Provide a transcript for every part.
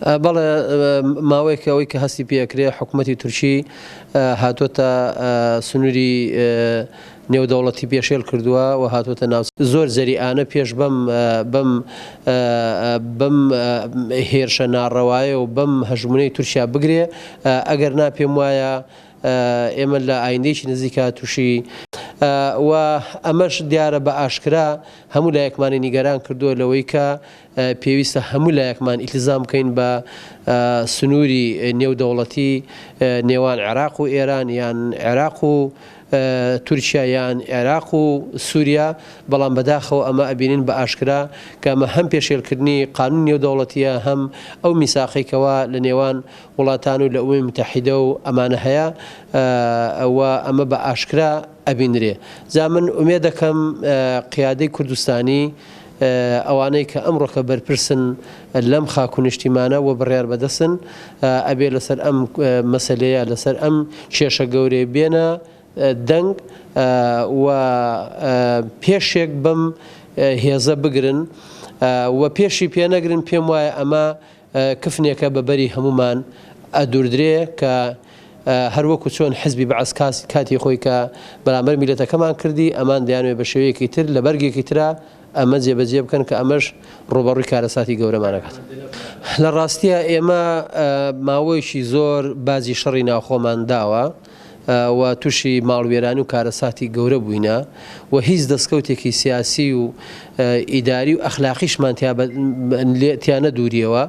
بەڵێ ماوەیەکە ئەوەی کە هەستی پێکرێ حکوومەتی تورکی هاتوۆتە سنووری نێودەوڵەتی پێشێل کردووە و هاتوۆتە ناو زۆر زەریعانە پێش بەم هێرشە ناڕەوایە و بەم هەژمونەی تورکیا بگرێ ئەگەر نا پێم وایە ئێمە لە ئایندێکی نزیکە تووشی و ئەمەش دیارە بە ئاشکرا هەموو لایەکمانی نیگەران کردووە لەوەی کە پێویستە هەموو لایەکمان ئیلتزام بکەین بە سنووری نێودەوڵەتی نێوان عێراق و ئێران یان عێراق و تورکیا یان عێراق و سووریا بەڵام بەداخەوە ئەمە ئەبینین بە ئاشکرا کە ئەمە هەم پێشێلکردنی قانون نێودەوڵەتیە هەم ئەو میساقێکەوە لە نێوان وڵاتان و لە ئەوەی متحیدە و ئەمانە هەیە ئەوە ئەمە بە ئاشکرا ئەبینرێ. جا من ئومێد دەکەم قیادەی کوردستانی ئەوانەی کە ئەمڕۆکە بەرپرسن لەم خاک و نیشتیمانە و بڕیار بەدەستن ئەبێ لەسەر ئەم مەسەلەیە لەسەر ئەم کێشە گەورەی بێنە دەنگ و پێشێک بەم هێزە بگرن و پێشی پێ نەگرن پێم وایە ئەمە کفنێکە بەبەری هەمومان ئەدوردرێ کە هەروەکو چۆن حزبی بەعەز کاتی خۆی کە بەرامبەر میلەتەکەمان کردی ئەمان دەیانوێت بە شێوەیەکی تر لە بەرگێکی ترا ئەمە جێبەجێ بکەن کە ئەمەش ڕۆبەڕووی کارەساتی گەورەمانەکات. لە ڕاستیە ئێمە ماوەیەکی زۆر بازی شەڕی ناوخۆمان داوە و تووشی ماڵوێرانی و کارەساتی گەورە بووینە و هیچ دەستکەوتێکی سیاسی و ئیداری و ئەخلاقیشمان تیانە دووریەوە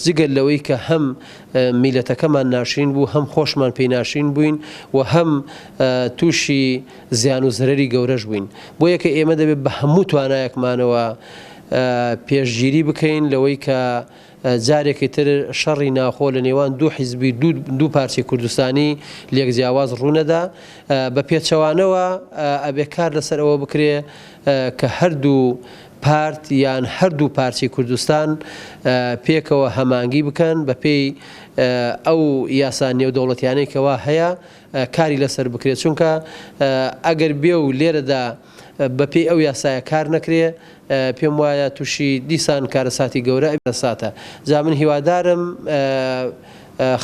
جگەل لەوەی کە هەم میلەتەکەمان ناشرین بوو هەم خۆشمان پێی ناشرین بووین و هەم تووشی زیان و زەرەری گەورەش بووین بۆ یەکە ئێمە دەبێت بە هەموو توانایەکمانەوە پێشگیری بکەین لەوەی کە جارێکی تر شەڕی ناخۆ لە نێوان دوو حیزبی دوو پارچی کوردستانی لێک جیاواز ڕوونەدا بە پێچەوانەوە ئەبێ کار لەسەر ئەوە بکرێ کە هەردوو پارت یان هەردوو پارچی کوردستان پێکەوە هەمانگی بکەن بە پێی ئەو یاسا نێودەوڵەتیانەی کەوا هەیە کاری لەسەر بکرێت چونکە ئەگەر بێ و لێرەدا بەپێی ئەو یاسایە کار نەکرێ پێم وایە تووشی دیسان کارەساتی گەورە ساتە. جا من هیوادارم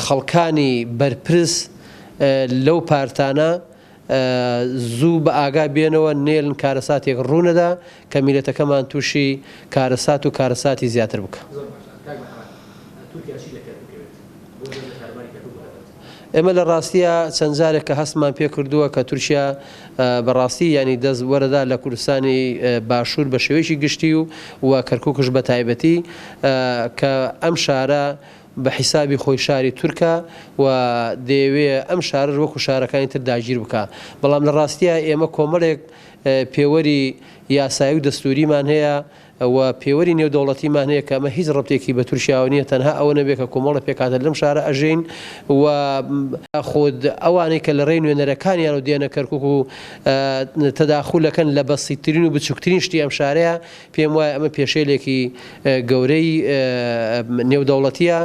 خەڵکانی بەرپرس لەو پارتانە زوو بە ئاگا بێنەوە نێڵن کارەساتێک ڕوونەدا کە میلەتەکەمان تووشی کارەسات و کارەساتی زیاتر بکە. ئێمە لە ڕاستیە چەند جارێک کە هەستمان پێ کردووە کە تورکیا بەڕاستی ینی دەست وەرەدا لە کوردستانی باشوور بە شێوەیەکی گشتی و کەرکووکش بە تایبەتی کە ئەم شارە بە حیسابی خۆی شاری تورکە و دەیەوێ ئەم شارە وەکو شارەکانی تر داگیر بکە بەڵام لە ڕاستیە ئێمە کۆمەڵێک پێوەری یاسایی و دەستوریمان هەیە و پێوەری نێودەوڵەتیمان هەیە کە ئەمە هیچ ڕەبتێکی بە تورکیاوە نییە تەنها ئەوە نەبێت کە کۆمەڵە پێکاتە لەم شارە ئەژین و خۆت ئەوانەی کە لە ڕێی نوێنەرەکانیان و دێنە کەرکووک و تەداخولەکەن لە بەسیترین و بچووکترین شتی ئەم شارەیە پێم وایە ئەمە پێشێلێکی گەورەی نێودەوڵەتیە.